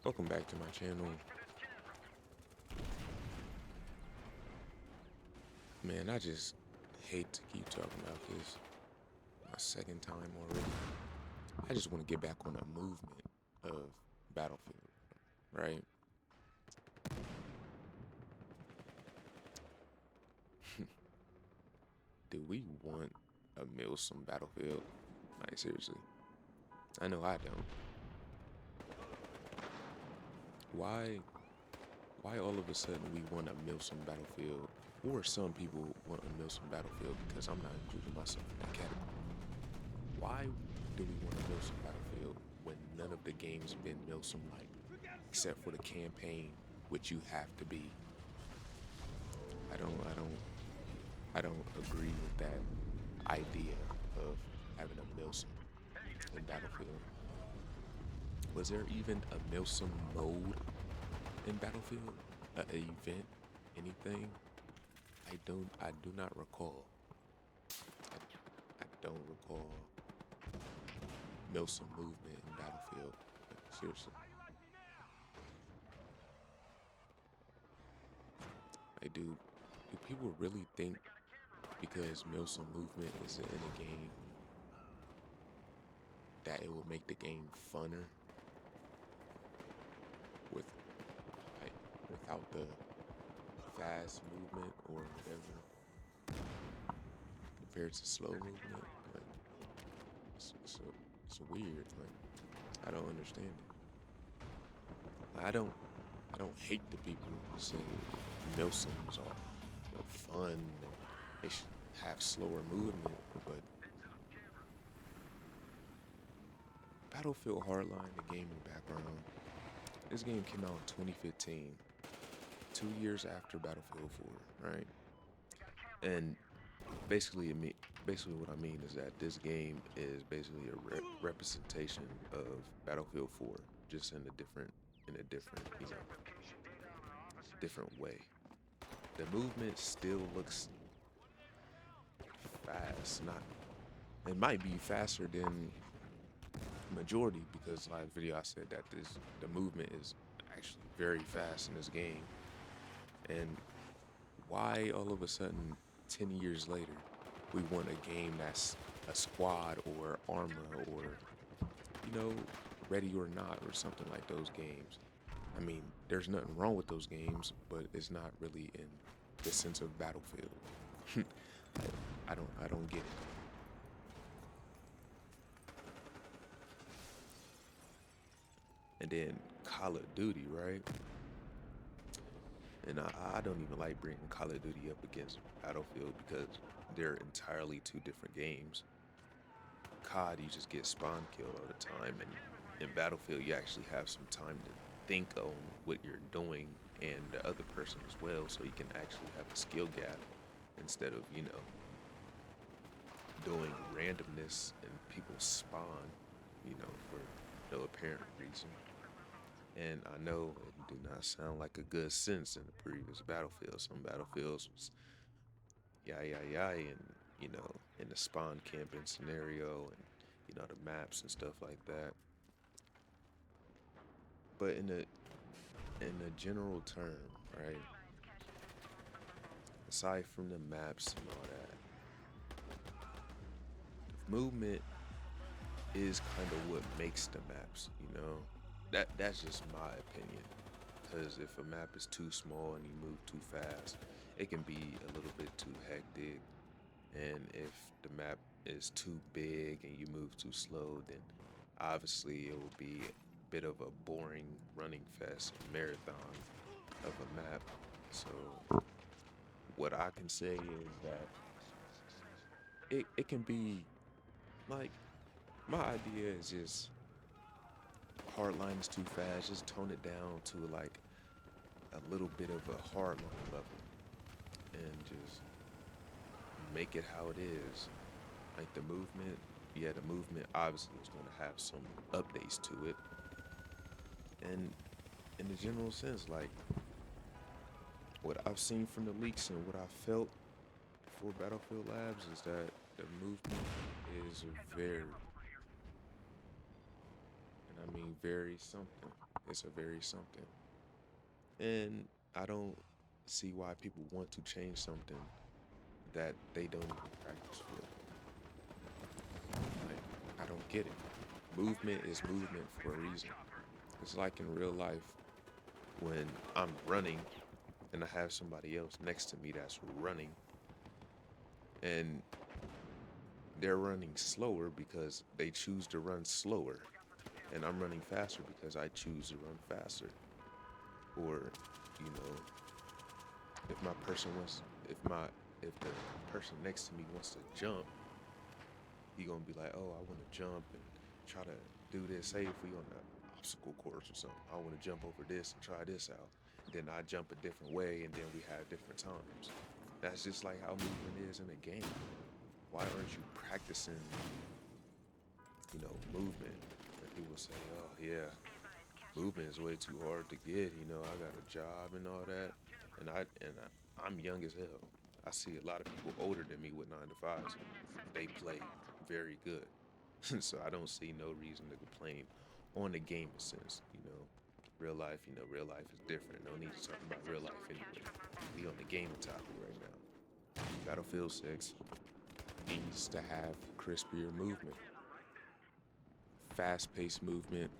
Welcome back to my channel. Man, I just hate to keep talking about this. My second time already. I just want to get back on the movement of Battlefield, right? Do we want a Milsim Battlefield? Like, seriously. I know I don't. Why why all of a sudden we want a Milsim Battlefield? Or some people want a Milsim Battlefield because I'm not including myself in that category. Why do we want a Milsim Battlefield when none of the games have been Milsim-like, except for the campaign, which you have to be? I don't, I don't, I don't agree with that idea of having a Milsim in Battlefield. Was there even a Milsim mode in Battlefield? A event? Anything? I do not recall. I don't recall Milsim movement in Battlefield. Like, seriously. Do people really think because Milsim movement is in a game that it will make the game funner with like without the fast movement or whatever compared to slow movement? Like it's weird. Like I don't understand it. I don't hate the people who say Milsims are fun and they should have slower movement, but Battlefield Hardline, the gaming background, this game came out in 2015, 2 years after Battlefield 4, right? And basically, basically what I mean is that this game is basically a representation of Battlefield 4, just in a different, different way. The movement still looks fast, not. It might be faster than majority because last video I said that the movement is actually very fast in this game. And why all of a sudden 10 years later we want a game that's a squad or armor or ready or not or something like those games? I mean, there's nothing wrong with those games, but it's not really in the sense of Battlefield. I don't get it. And then Call of Duty, right? And I don't even like bringing Call of Duty up against Battlefield because they're entirely two different games. COD, you just get spawn killed all the time, and in Battlefield, you actually have some time to think on what you're doing and the other person as well, so you can actually have a skill gap instead of, doing randomness and people spawn, for no apparent reason. And I know it do not sound like a good sense in the previous Battlefield. Some Battlefields was and in the spawn camping scenario and the maps and stuff like that. But in a general term, right? Aside from the maps and all that, movement is kind of what makes the maps. That's just my opinion. Because if a map is too small and you move too fast, it can be a little bit too hectic. And if the map is too big and you move too slow, then obviously it will be a bit of a boring running fest marathon of a map. So what I can say is that it can be like my idea is just hard lines too fast, just tone it down to like a little bit of a hard line level and just make it how it is. Like the movement, yeah, the movement obviously is going to have some updates to it. And in the general sense, like what I've seen from the leaks and what I felt for Battlefield Labs is that the movement is very, and I mean very something. It's a very something. And I don't see why people want to change something that they don't even practice for. Like, I don't get it. Movement is movement for a reason. It's like in real life when I'm running and I have somebody else next to me that's running and they're running slower because they choose to run slower. And I'm running faster because I choose to run faster. Or, you know, if my person wants, if the person next to me wants to jump, he gonna be like, oh, I want to jump and try to do this. Say if we on the obstacle course or something, I want to jump over this and try this out. Then I jump a different way, and then we have different times. That's just like how movement is in a game. Why aren't you practicing, movement? And people say, oh yeah, movement is way too hard to get. I got a job and all that, I'm young as hell. I see a lot of people older than me with 9 to 5s. They play very good, so I don't see no reason to complain on the gaming sense. Real life is different. No need to talk about real life anyway. We on the gaming topic right now. Battlefield 6 needs to have crispier movement, fast-paced movement,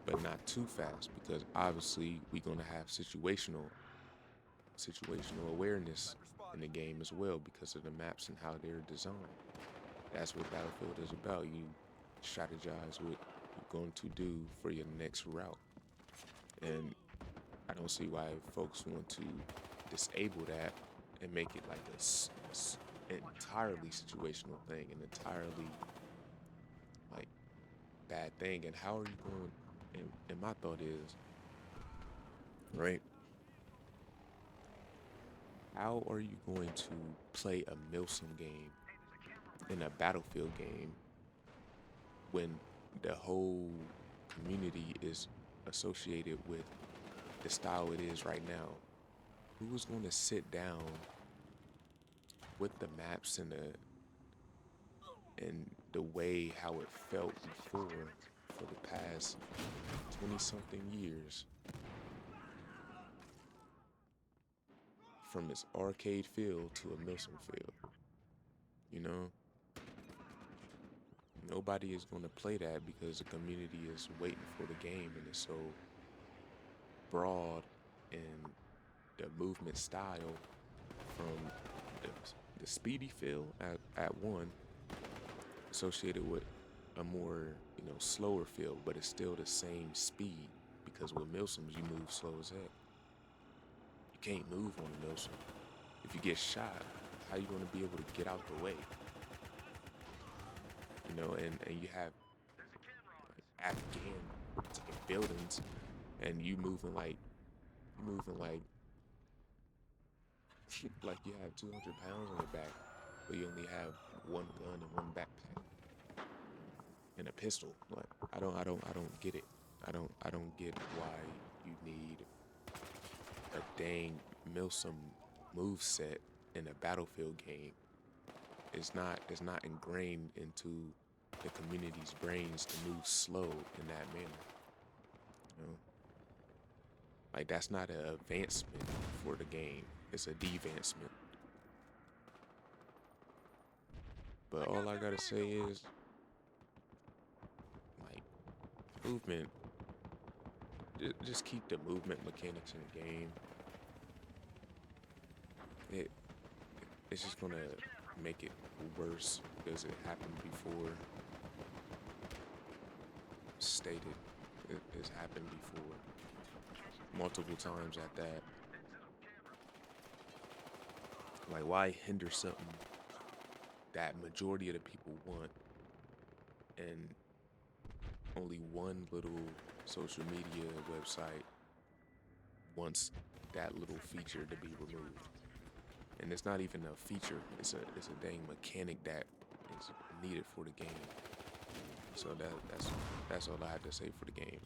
but not too fast because obviously we're gonna have situational awareness in the game as well because of the maps and how they're designed. That's what Battlefield is about. You strategize what you're going to do for your next route. And I don't see why folks want to disable that and make it like an entirely situational thing, an entirely like bad thing. And how are you going? And my thought is, right? How are you going to play a Milsim game in a Battlefield game when the whole community is associated with the style it is right now? Who is going to sit down with the maps and the way how it felt before for the past 20 something years, from its arcade feel to a Milsim feel? You know, nobody is going to play that because the community is waiting for the game and it's so broad in the movement style from the, the speedy feel at one associated with a more slower feel, but it's still the same speed because with Milsims you move slow as heck. You can't move on a Milsim. If you get shot, how you gonna be able to get out the way? And you have Afghan buildings, and you moving like like you have 200 pounds on your back, but you only have one gun and one backpack and a pistol. Like I don't get it. I don't get why you need a dang Milsim move set in a Battlefield game. It's not ingrained into the community's brains to move slow in that manner. You know, like that's not an advancement for the game. It's a devancement. But all I gotta say is, like, movement. Just keep the movement mechanics in the game. It it's just gonna make it worse because it happened before. Stated, it's happened before, multiple times at that. Like, why hinder something that majority of the people want, and only one little social media website wants that little feature to be removed? And it's not even a feature; it's a dang mechanic that is needed for the game. So that's all I have to say for the game.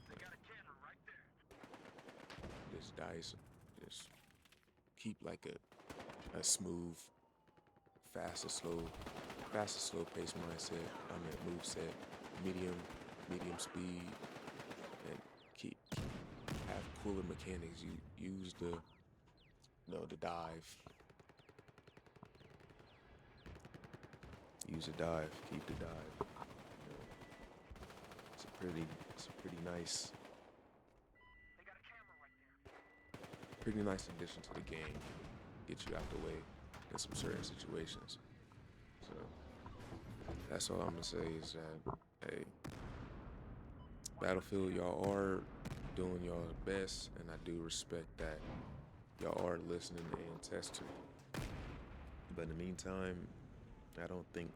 This dice, just keep like a smooth, fast or slow pace mindset. I mean move set, medium speed, and keep full of mechanics. You use the dive. Use a dive. Keep the dive. You know, it's a pretty nice addition to the game. Get you out the way in some certain situations. So that's all I'm gonna say is that, hey, Battlefield, y'all are doing y'all best, and I do respect that y'all are listening and testing. But in the meantime, I don't think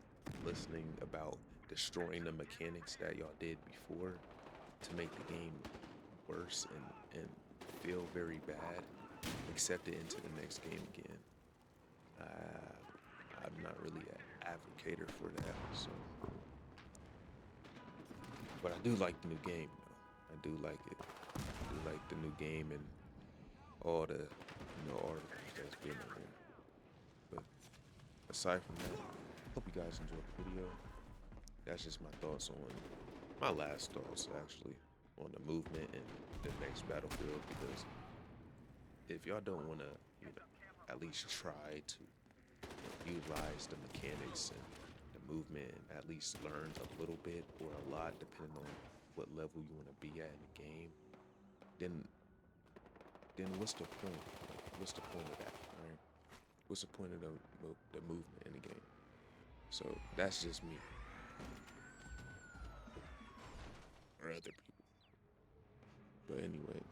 listening about destroying the mechanics that y'all did before to make the game worse and feel very bad, accept it into the next game again. I'm not really an advocator for that, so. But I do like the new game, though. I do like it. I do like the new game and all the, articles that's been in there. But aside from that, hope you guys enjoyed the video. That's just my thoughts on, my last thoughts actually, on the movement and the next Battlefield, because if y'all don't want to, at least try to utilize the mechanics and the movement and at least learn a little bit or a lot, depending on what level you want to be at in the game, then what's the point? What's the point of that, right? What's the point of the movement in the game? So that's just me. Or other people. But anyways,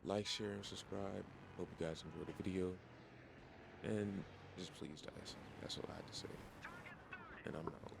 like, share, and subscribe. Hope you guys enjoyed the video. And just please, guys. That's all I had to say. And I'm out.